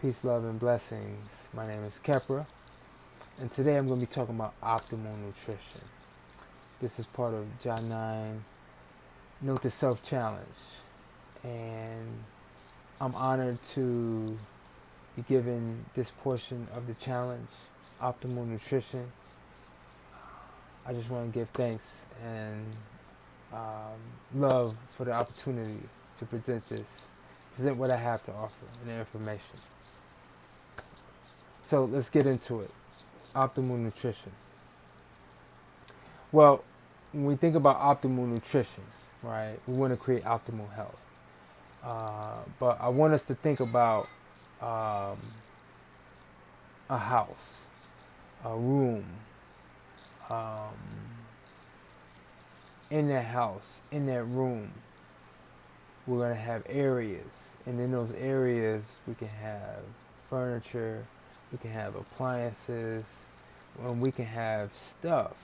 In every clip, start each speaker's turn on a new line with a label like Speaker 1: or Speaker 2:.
Speaker 1: Peace, love, and blessings. My name is Kepra, and today I'm going to be talking about optimal nutrition. This is part of John 9, Note to Self Challenge, and I'm honored to be given this portion of the challenge, optimal nutrition. I just want to give thanks and love for the opportunity to present what I have to offer and the information. So let's get into it. Optimal nutrition. Well, when we think about optimal nutrition, right, we want to create optimal health. But I want us to think about um, a house, a room. Um, in that house, in that room, we're going to have areas. And in those areas, we can have furniture, we can have appliances, and we can have stuff,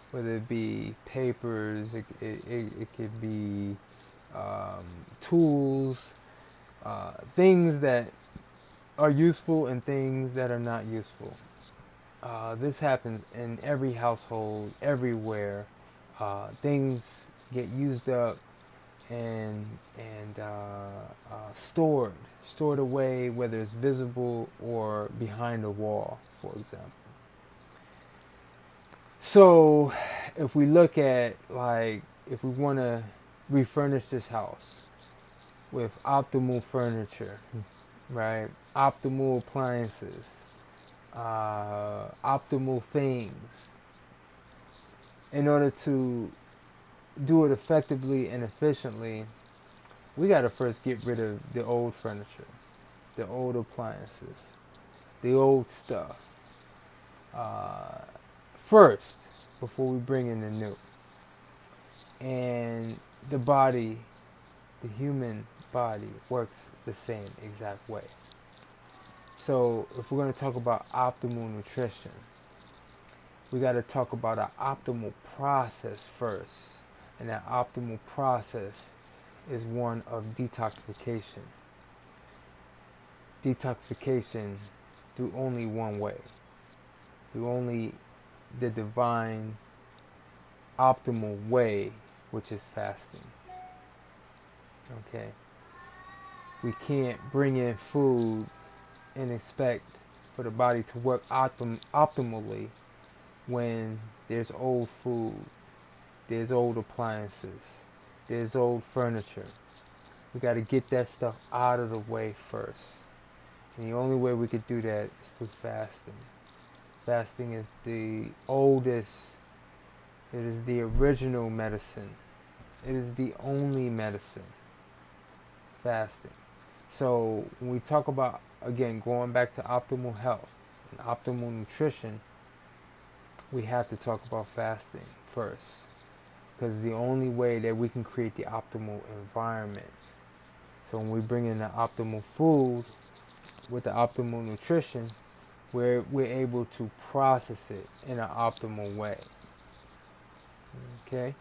Speaker 1: whether it be papers, it could be tools, things that are useful and things that are not useful. This happens in every household, everywhere. Things get used up and stored away, whether it's visible or behind a wall, for example. So, if we look at if we want to refurnish this house with optimal furniture, right? Optimal appliances, optimal things, in order to do it effectively and efficiently, we got to first get rid of the old furniture, the old appliances, the old stuff first before we bring in the new. And the human body works the same exact way. So if we're going to talk about optimal nutrition, we got to talk about an optimal process first. And that optimal process is one of detoxification. Detoxification through only one way, through only the divine optimal way, which is fasting. Okay? We can't bring in food and expect for the body to work optimally when there's old food, there's old appliances, there's old furniture. We got to get that stuff out of the way first. And the only way we could do that is through fasting. Fasting is the oldest, it is the original medicine. It is the only medicine. Fasting. So when we talk about, again, going back to optimal health and optimal nutrition, we have to talk about fasting first. Because the only way that we can create the optimal environment. So when we bring in the optimal food with the optimal nutrition, we're able to process it in an optimal way. Okay?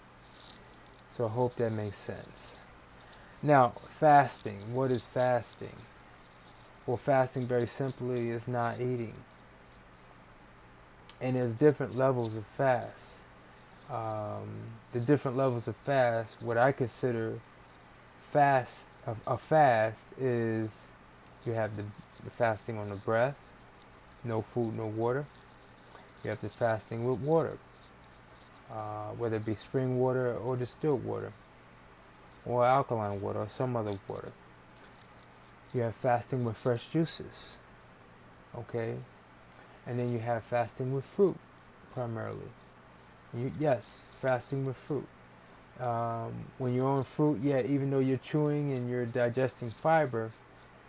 Speaker 1: So I hope that makes sense. Now, fasting. What is fasting? Well, fasting very simply is not eating. And there's different levels of fast. The different levels of fast, what I consider a fast is you have the fasting on the breath, no food, no water. You have the fasting with water, whether it be spring water or distilled water, or alkaline water, or some other water. You have fasting with fresh juices, okay? And then you have fasting with fruit, primarily. Yes, fasting with fruit. When you're on fruit, even though you're chewing and you're digesting fiber,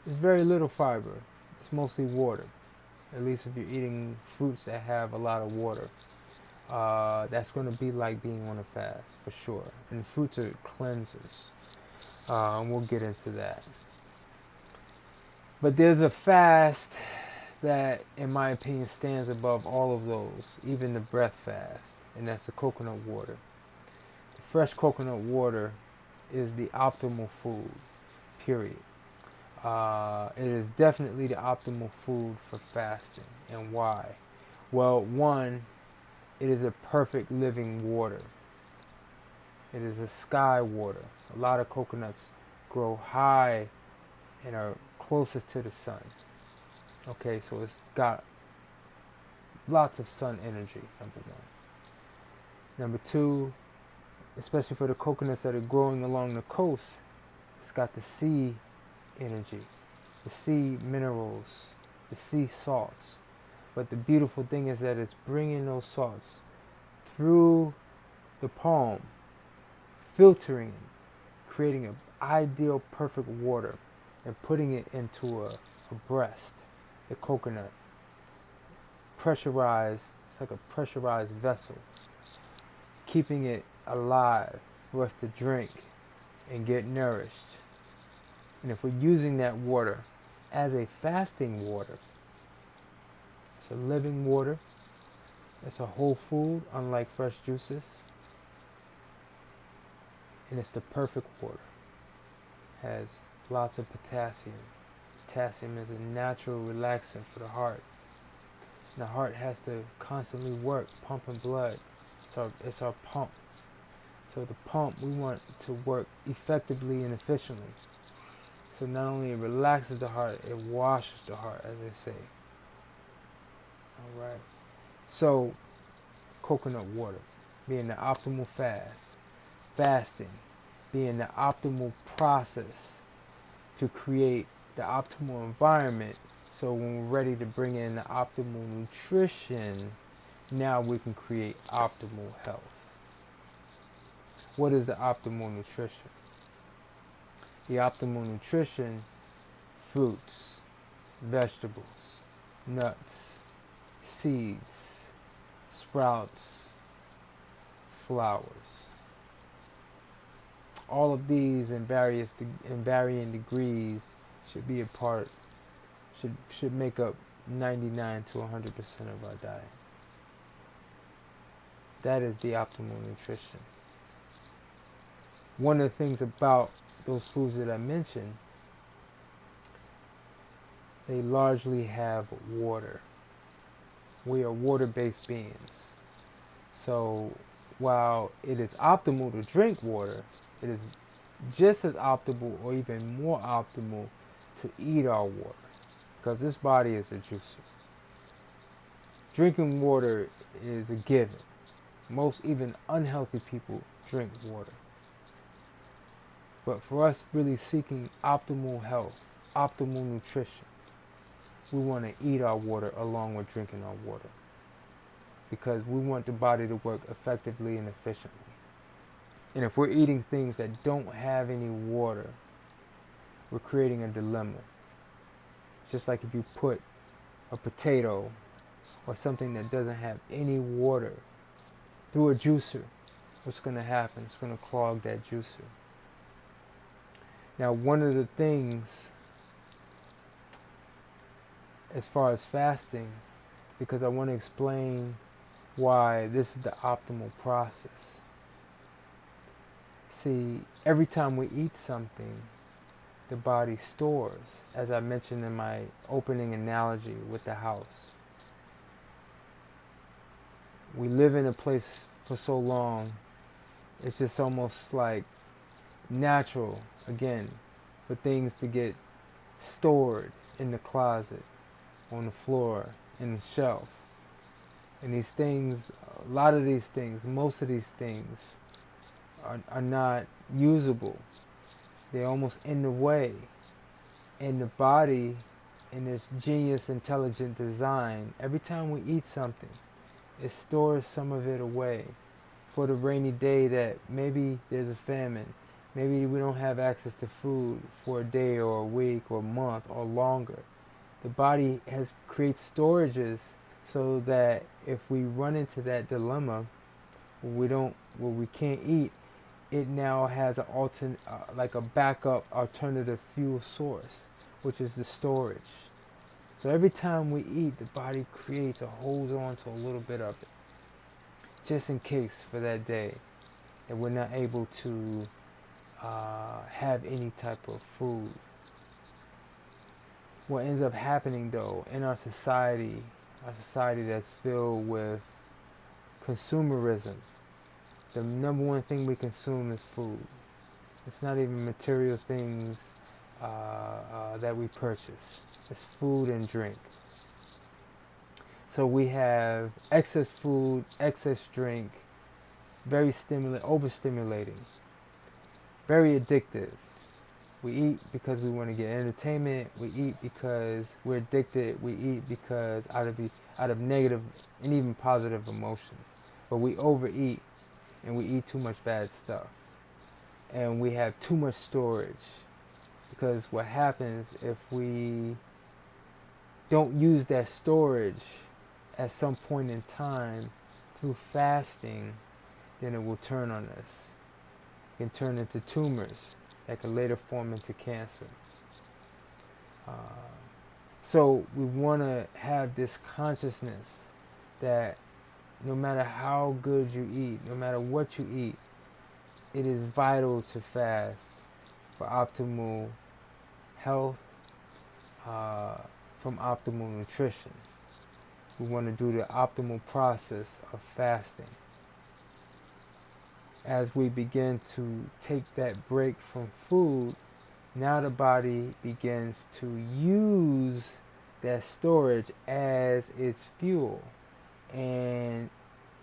Speaker 1: it's very little fiber. It's mostly water. At least if you're eating fruits that have a lot of water. That's going to be like being on a fast, for sure. And fruits are cleansers. And we'll get into that. But there's a fast that, in my opinion, stands above all of those, even the breath fast, and that's the coconut water. The fresh coconut water is the optimal food, period. It is definitely the optimal food for fasting. And why? Well, one, it is a perfect living water. It is a sky water. A lot of coconuts grow high and are closest to the sun. Okay, so it's got lots of sun energy, number one. Number two, especially for the coconuts that are growing along the coast, it's got the sea energy, the sea minerals, the sea salts. But the beautiful thing is that it's bringing those salts through the palm, filtering it, creating an ideal perfect water, and putting it into a breast, the coconut. Pressurized, it's like a pressurized vessel, keeping it alive for us to drink and get nourished. And if we're using that water as a fasting water, it's a living water, it's a whole food, unlike fresh juices, and it's the perfect water. It has lots of potassium. Potassium is a natural relaxant for the heart. And the heart has to constantly work, pumping blood. It's our pump. So the pump, we want to work effectively and efficiently. So not only it relaxes the heart, it washes the heart, as they say. All right. So coconut water being the optimal fasting being the optimal process to create the optimal environment. So when we're ready to bring in the optimal nutrition, now we can create optimal health. What is the optimal nutrition? The optimal nutrition: fruits, vegetables, nuts, seeds, sprouts, flowers. All of these in varying degrees should be a part, should make up 99 to 100% of our diet. That is the optimal nutrition. One of the things about those foods that I mentioned, they largely have water. We are water-based beings. So while it is optimal to drink water, it is just as optimal or even more optimal to eat our water, because this body is a juicer. Drinking water is a given. Most even unhealthy people drink water. But for us really seeking optimal health, optimal nutrition, we want to eat our water along with drinking our water, because we want the body to work effectively and efficiently. And if we're eating things that don't have any water, we're creating a dilemma. Just like if you put a potato or something that doesn't have any water through a juicer, what's going to happen? It's going to clog that juicer. Now, one of the things as far as fasting, because I want to explain why this is the optimal process. See, every time we eat something, the body stores, as I mentioned in my opening analogy with the house. We live in a place for so long, it's just almost like natural, again, for things to get stored in the closet, on the floor, in the shelf. And these things, a lot of these things, most of these things are not usable. They're almost in the way. And the body, in its genius, intelligent design, every time we eat something, it stores some of it away for the rainy day that maybe there's a famine. Maybe we don't have access to food for a day or a week or a month or longer. The body creates storages so that if we run into that dilemma where we can't eat, it now has like a backup alternative fuel source, which is the storage. So every time we eat, the body creates or holds on to a little bit of it, just in case for that day that we're not able to have any type of food. What ends up happening though in our society that's filled with consumerism, the number one thing we consume is food. It's not even material things that we purchase. It's food and drink. So we have excess food, excess drink, very overstimulating, very addictive. We eat because we want to get entertainment. We eat because we're addicted. We eat because out of negative and even positive emotions. But we overeat and we eat too much bad stuff. And we have too much storage. Because what happens if we don't use that storage at some point in time through fasting, then it will turn on us. It can turn into tumors that can later form into cancer. So we want to have this consciousness that no matter how good you eat, no matter what you eat, it is vital to fast for optimal health, from optimal nutrition. We want to do the optimal process of fasting. As we begin to take that break from food, now the body begins to use that storage as its fuel. And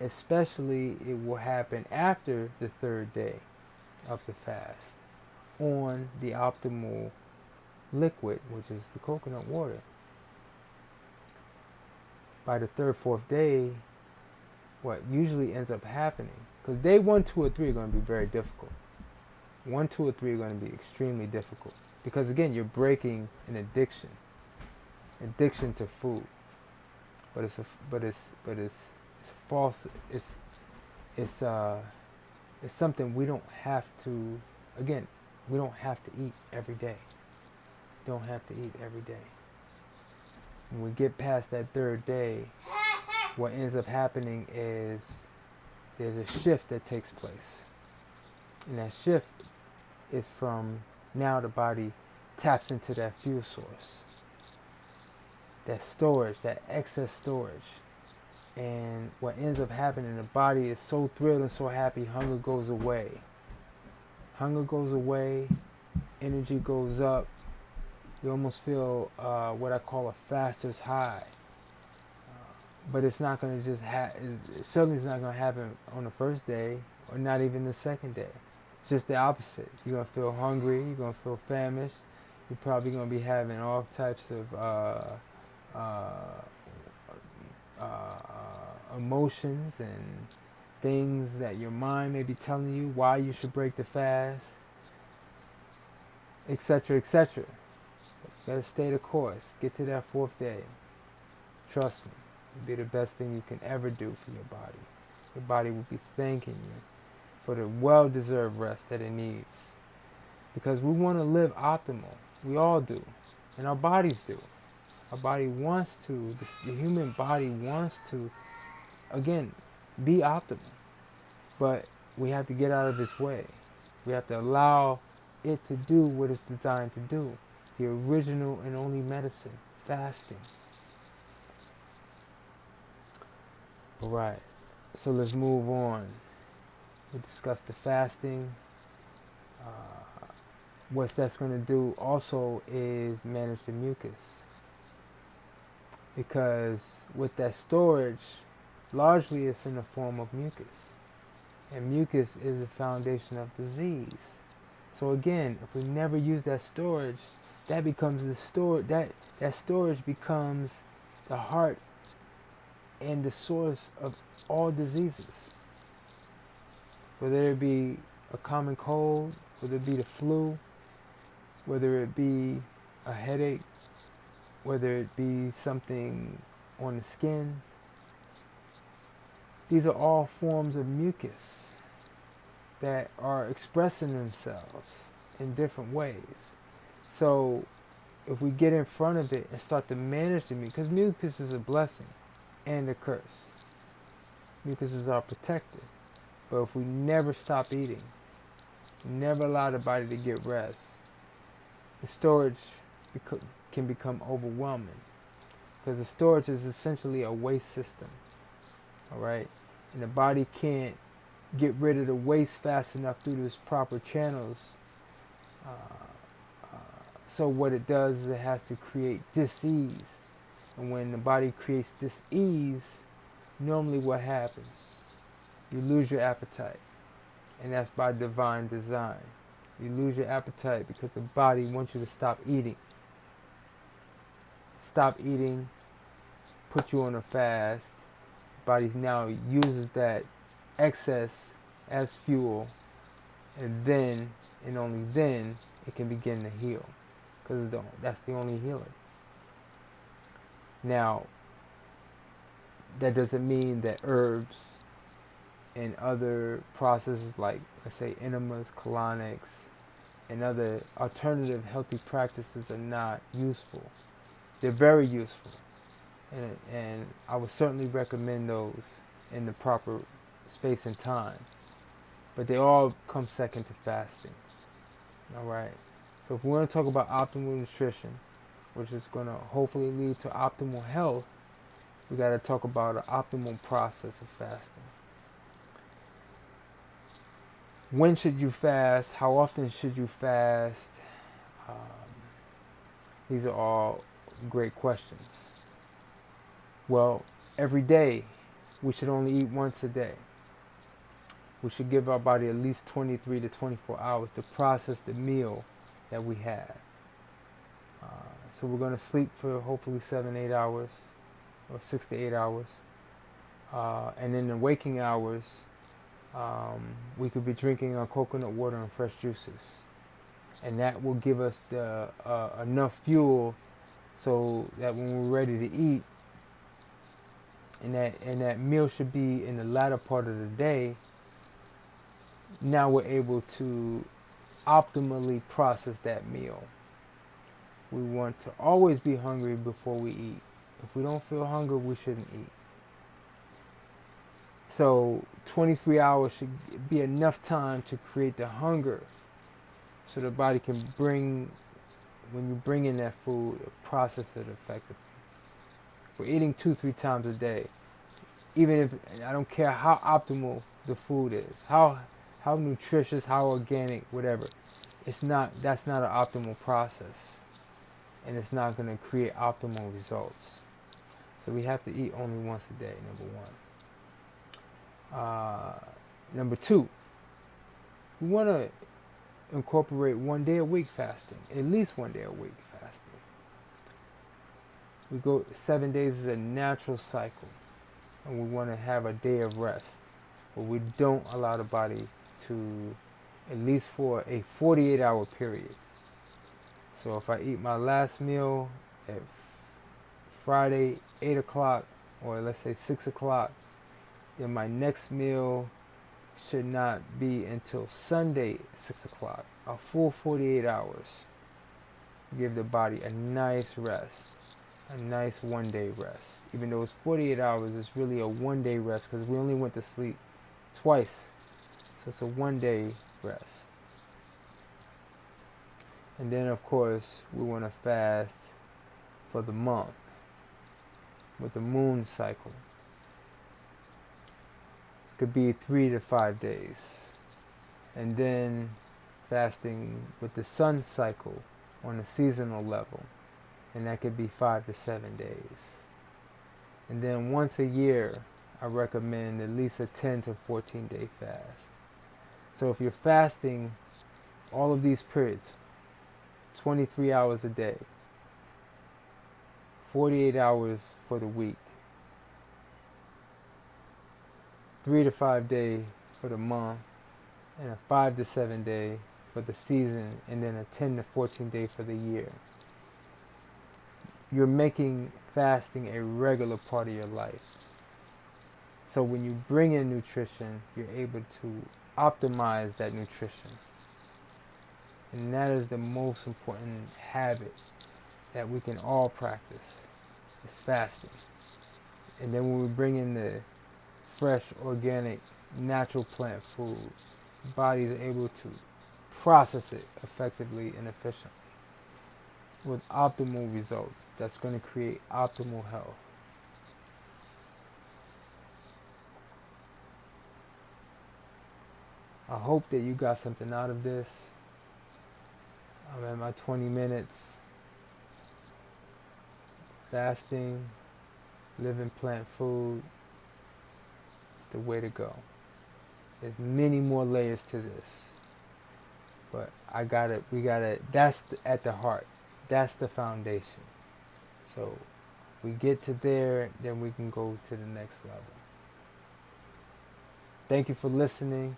Speaker 1: especially it will happen after the third day of the fast on the optimal liquid, which is the coconut water. By the third, fourth day, what usually ends up happening, because day 1, 2, or 3 are going to be very difficult. 1, 2, or 3 are going to be extremely difficult because again, you're breaking an addiction to food. But it's a false. It's something we don't have to. Again, we don't have to eat every day. Don't have to eat every day. When we get past that third day, what ends up happening is there's a shift that takes place. And that shift is from now the body taps into that fuel source, that storage, that excess storage. And what ends up happening, the body is so thrilled and so happy, hunger goes away. Hunger goes away, energy goes up. You almost feel what I call a faster's high. But it's not going to just it certainly is not going to happen on the first day or not even the second day. Just the opposite. You're going to feel hungry. You're going to feel famished. You're probably going to be having all types of emotions and things that your mind may be telling you why you should break the fast, etc., etc. You gotta stay the course. Get to that fourth day. Trust me, it'll be the best thing you can ever do for your body. Your body will be thanking you for the well-deserved rest that it needs. Because we want to live optimal. We all do. And our bodies do. Our body wants to, the human body wants to, again, be optimal. But we have to get out of its way. We have to allow it to do what it's designed to do. The original and only medicine, fasting. All right, so let's move on. We discussed the fasting. What that's going to do also is manage the mucus. Because with that storage, largely it's in the form of mucus. And mucus is the foundation of disease. So again, if we never use that storage, that becomes that storage becomes the heart and the source of all diseases. Whether it be a common cold, whether it be the flu, whether it be a headache, whether it be something on the skin, these are all forms of mucus that are expressing themselves in different ways. So if we get in front of it and start to manage the mucus, because mucus is a blessing and a curse. Mucus is our protector. But if we never stop eating, never allow the body to get rest, the storage can become overwhelming, because the storage is essentially a waste system. All right, and the body can't get rid of the waste fast enough through those proper channels. Uh, so what it does is it has to create dis-ease, and when the body creates dis-ease, normally what happens? You lose your appetite, and that's by divine design. You lose your appetite because the body wants you to stop eating. Stop eating, put you on a fast. Body now uses that excess as fuel, and then, and only then, it can begin to heal, because that's the only healing. Now, that doesn't mean that herbs and other processes like, let's say, enemas, colonics, and other alternative healthy practices are not useful. They're very useful, and I would certainly recommend those in the proper space and time. But they all come second to fasting. All right. So if we want to talk about optimal nutrition, which is going to hopefully lead to optimal health, we got to talk about an optimal process of fasting. When should you fast? How often should you fast? Um, these are all great questions. Well, every day, we should only eat once a day. We should give our body at least 23 to 24 hours to process the meal that we have. So we're going to sleep for hopefully 7-8 hours, or 6 to 8 hours. And in the waking hours, we could be drinking our coconut water and fresh juices. And that will give us the enough fuel so that when we're ready to eat, and that meal should be in the latter part of the day, now we're able to optimally process that meal. We want to always be hungry before we eat. If we don't feel hunger, we shouldn't eat. So 23 hours should be enough time to create the hunger, so the body can when you bring in that food, process it effectively. If we're eating 2-3 times a day, even if, I don't care how optimal the food is, how nutritious, how organic, whatever, that's not an optimal process, and it's not going to create optimal results. So we have to eat only once a day, number one. Number two, we want to incorporate 1 day a week fasting, at least 1 day a week fasting. We go 7 days is a natural cycle, and we want to have a day of rest, but we don't allow the body to, at least for a 48-hour period. So if I eat my last meal at Friday 8 o'clock, or let's say 6 o'clock, then my next meal should not be until Sunday 6 o'clock. A full 48 hours. Give the body a nice rest, a nice 1 day rest. Even though it's 48 hours, it's really a 1 day rest, because we only went to sleep twice. So it's a 1 day rest. And then of course we want to fast for the month with the moon cycle. Could be 3 to 5 days. And then fasting with the sun cycle on a seasonal level, and that could be 5 to 7 days. And then once a year, I recommend at least a 10 to 14 day fast. So if you're fasting all of these periods, 23 hours a day, 48 hours for the week, 3 to 5 day for the month, and a 5 to 7 day for the season, and then a 10 to 14 day for the year, you're making fasting a regular part of your life. So when you bring in nutrition, you're able to optimize that nutrition. And that is the most important habit that we can all practice, is fasting. And then when we bring in the fresh, organic, natural plant food, the body is able to process it effectively and efficiently. with optimal results that's going to create optimal health. I hope that you got something out of this. I'm at my 20 minutes. Fasting, living plant food is the way to go. There's many more layers to this, but that's at the heart. That's the foundation. So we get to there, then we can go to the next level. Thank you for listening.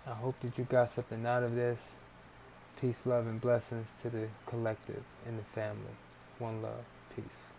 Speaker 1: I hope that you got something out of this. Peace, love, and blessings to the collective and the family. One love. Peace.